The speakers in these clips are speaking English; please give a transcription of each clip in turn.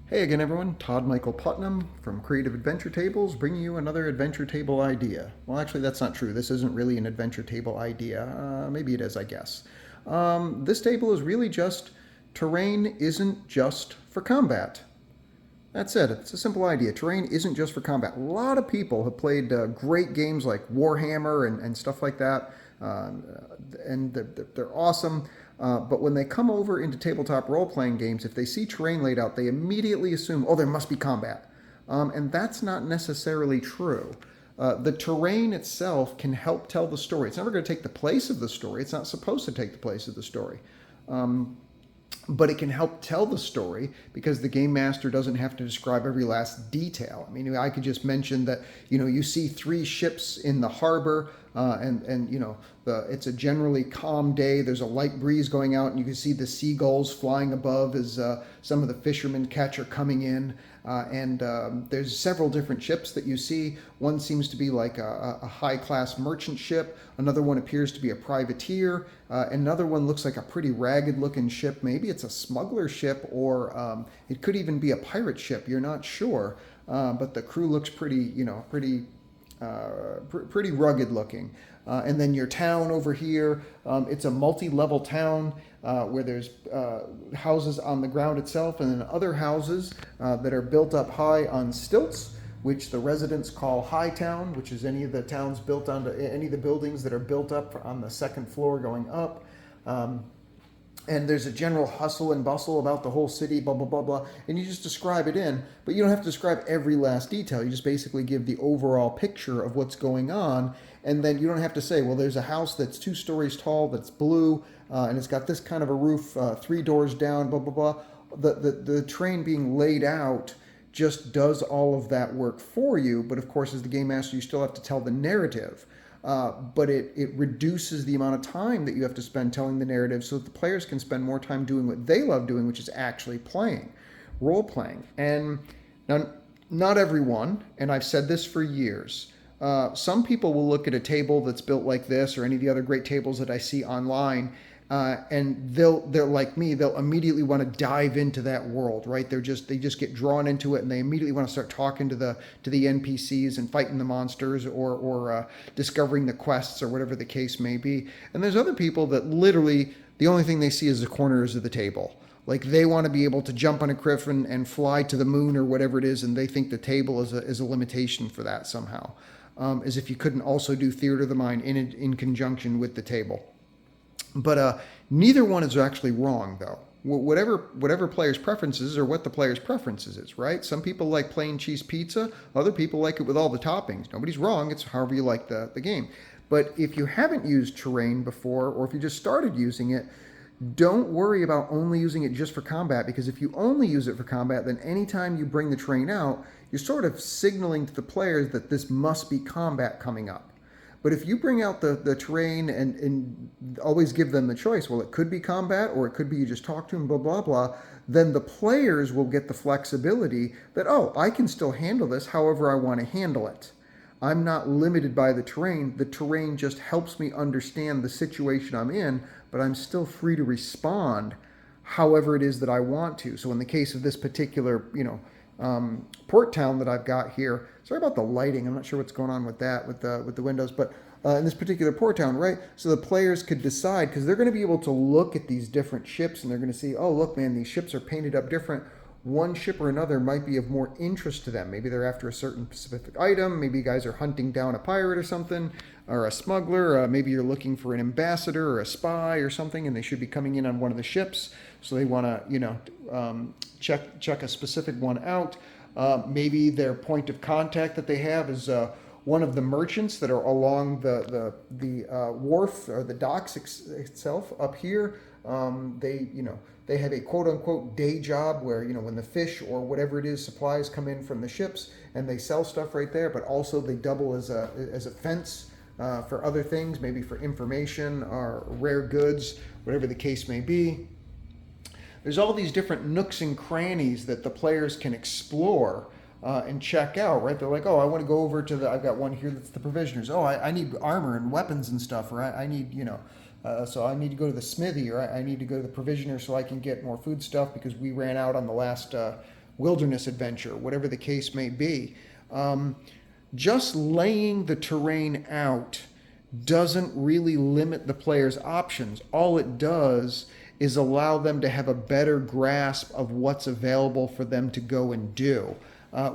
Hey again, everyone. Todd Michael Putnam from Creative Adventure Tables, bringing you another adventure table idea. Well, actually, that's not true. This isn't really an adventure table idea. Maybe it is, I guess. This table is really just terrain isn't just for combat. That's it. It's a simple idea. Terrain isn't just for combat. A lot of people have played great games like Warhammer and stuff like that, uh, and they're awesome. But when they come over into tabletop role playing games, if they see terrain laid out, they immediately assume, oh, there must be combat. And that's not necessarily true. The terrain itself can help tell the story. It's never going to take the place of the story. It's not supposed to take the place of the story. But it can help tell the story because the game master doesn't have to describe every last detail. I mean, I could just mention that you see three ships in the harbor, and it's a generally calm day. There's a light breeze going out, and you can see the seagulls flying above as some of the fishermen catch are coming in. And there's several different ships that you see. One seems to be like a high-class merchant ship. Another one appears to be a privateer. Another one looks like a pretty ragged-looking ship. Maybe it's a smuggler ship, or it could even be a pirate ship. You're not sure, but the crew looks pretty rugged looking. And then your town over here, it's a multi-level town where there's houses on the ground itself, and then other houses that are built up high on stilts, which the residents call High Town, which is any of the towns built onto any of the buildings that are built up on the second floor going up. And there's a general hustle and bustle about the whole city, blah, blah, blah, blah. And you just describe it in, but you don't have to describe every last detail. You just basically give the overall picture of what's going on. And then you don't have to say, well, there's a house that's 2 stories tall, that's blue, and it's got this kind of a roof, 3 doors down, blah, blah, blah. The terrain being laid out just does all of that work for you. But of course, as the game master, you still have to tell the narrative. But it reduces the amount of time that you have to spend telling the narrative so that the players can spend more time doing what they love doing, which is actually playing, role playing. And now, not everyone, and I've said this for years, some people will look at a table that's built like this or any of the other great tables that I see online, and they're like me. They'll immediately want to dive into that world, right? They just get drawn into it, and they immediately want to start talking to the NPCs and fighting the monsters or discovering the quests or whatever the case may be. And there's other people that literally the only thing they see is the corners of the table. Like they want to be able to jump on a cliff and fly to the moon or whatever it is, and they think the table is a limitation for that somehow. As if you couldn't also do theater of the mind in conjunction with the table. But neither one is actually wrong, though. Whatever players' preferences or what the player's preferences is, right? Some people like plain cheese pizza. Other people like it with all the toppings. Nobody's wrong. It's however you like the game. But if you haven't used terrain before, or if you just started using it, don't worry about only using it just for combat, because if you only use it for combat, then anytime you bring the terrain out, you're sort of signaling to the players that this must be combat coming up. But if you bring out the terrain and always give them the choice, well, it could be combat or it could be you just talk to them, blah, blah, blah, then the players will get the flexibility that, oh, I can still handle this however I want to handle it. I'm not limited by the terrain. The terrain just helps me understand the situation I'm in, but I'm still free to respond however it is that I want to. So in the case of this particular, port town that I've got here. Sorry about the lighting. I'm not sure what's going on with that, with the windows. But in this particular port town, right? So the players could decide, because they're going to be able to look at these different ships and they're going to see, oh, look, man, these ships are painted up different. One ship or another might be of more interest to them. Maybe they're after a certain specific item. Maybe you guys are hunting down a pirate or something, or a smuggler. Maybe you're looking for an ambassador or a spy or something, and they should be coming in on one of the ships. So they want to, check a specific one out. Maybe their point of contact that they have is one of the merchants that are along the wharf or the docks itself up here. They have a quote unquote day job where, when the fish or whatever it is, supplies come in from the ships and they sell stuff right there, but also they double as a fence for other things, maybe for information or rare goods, whatever the case may be. There's all these different nooks and crannies that the players can explore and check out, right? They're like, oh, I want to go over to I've got one here that's the provisioners. Oh, I need armor and weapons and stuff, or I need, so I need to go to the smithy, or I need to go to the provisioner so I can get more food stuff because we ran out on the last wilderness adventure, whatever the case may be. Just laying the terrain out doesn't really limit the player's options. All it does is allow them to have a better grasp of what's available for them to go and do.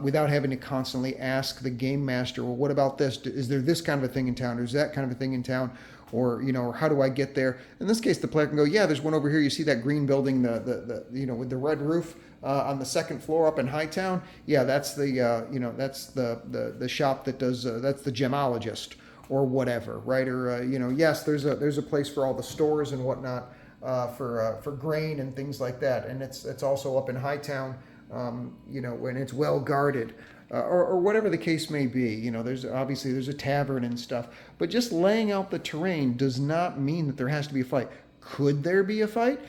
Without having to constantly ask the game master, well, what about this? Is there this kind of a thing in town? Or is that kind of a thing in town? Or, or how do I get there? In this case, the player can go, yeah, there's one over here. You see that green building, the with the red roof on the second floor up in Hightown? Yeah, that's that's the shop that does, that's the gemologist or whatever, right? Or, yes, there's a place for all the stores and whatnot for grain and things like that. And it's also up in Hightown. When it's well guarded, or whatever the case may be. There's a tavern and stuff, but just laying out the terrain does not mean that there has to be a fight. Could there be a fight?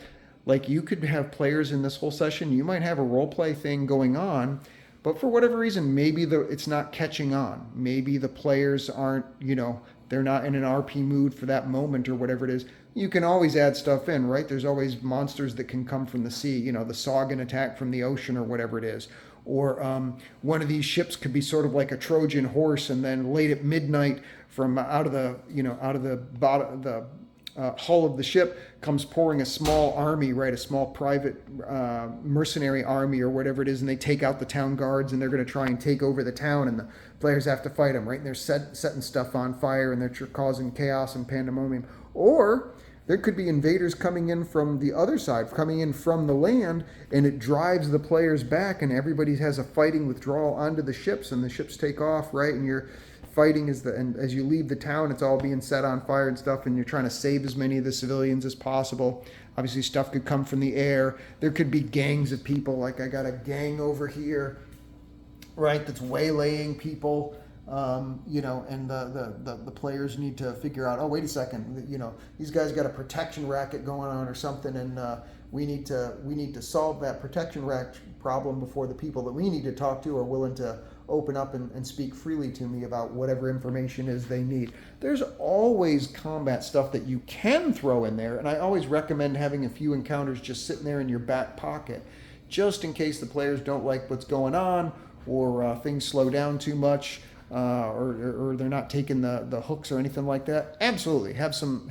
Like, you could have players in this whole session, you might have a role play thing going on, but for whatever reason, maybe it's not catching on. Maybe the players aren't, they're not in an RP mood for that moment or whatever it is. You can always add stuff in, right? There's always monsters that can come from the sea, the Saugin attack from the ocean or whatever it is. Or one of these ships could be sort of like a Trojan horse, and then late at midnight from out of the bottom, the hull of the ship comes pouring a small army, right? A small private mercenary army or whatever it is, and they take out the town guards, and they're going to try and take over the town, and the players have to fight them, right? And they're setting stuff on fire, and they're causing chaos and pandemonium. Or there could be invaders coming in from the other side, coming in from the land, and it drives the players back, and everybody has a fighting withdrawal onto the ships, and the ships take off, right? And you're fighting and as you leave the town, it's all being set on fire and stuff, and you're trying to save as many of the civilians as possible. Obviously, stuff could come from the air. There could be gangs of people, like I got a gang over here, right, that's waylaying people. And the players need to figure out, oh, wait a second, these guys got a protection racket going on or something, and we need to solve that protection racket problem before the people that we need to talk to are willing to open up and speak freely to me about whatever information is they need. There's always combat stuff that you can throw in there, and I always recommend having a few encounters just sitting there in your back pocket, just in case the players don't like what's going on, or things slow down too much. Or they're not taking the hooks or anything like that. Absolutely, have some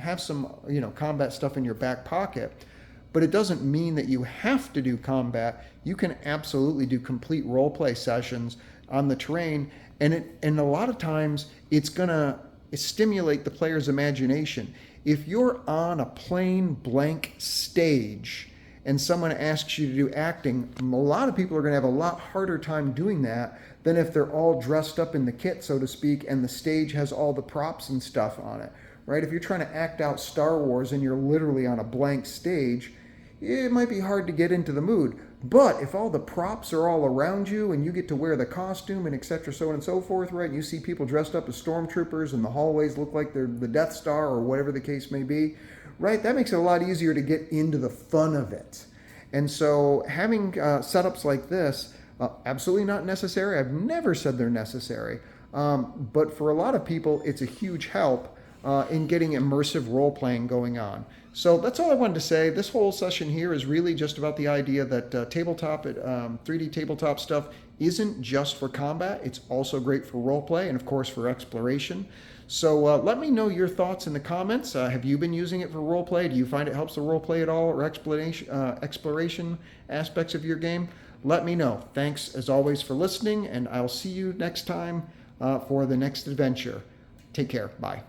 combat stuff in your back pocket, but it doesn't mean that you have to do combat. You can absolutely do complete role play sessions on the terrain, and a lot of times it's gonna stimulate the player's imagination. If you're on a plain blank stage and someone asks you to do acting, a lot of people are going to have a lot harder time doing that than if they're all dressed up in the kit, so to speak, and the stage has all the props and stuff on it, right? If you're trying to act out Star Wars and you're literally on a blank stage, it might be hard to get into the mood. But if all the props are all around you and you get to wear the costume and etc., so on and so forth, right? And you see people dressed up as stormtroopers and the hallways look like they're the Death Star or whatever the case may be, right? That makes it a lot easier to get into the fun of it. And so having setups like this, absolutely not necessary. I've never said they're necessary. But for a lot of people, it's a huge help in getting immersive role-playing going on. So that's all I wanted to say. This whole session here is really just about the idea that 3D tabletop stuff isn't just for combat. It's also great for role-play and, of course, for exploration. So let me know your thoughts in the comments. Have you been using it for role-play? Do you find it helps the role-play at all, or exploration aspects of your game? Let me know. Thanks, as always, for listening, and I'll see you next time for the next adventure. Take care. Bye.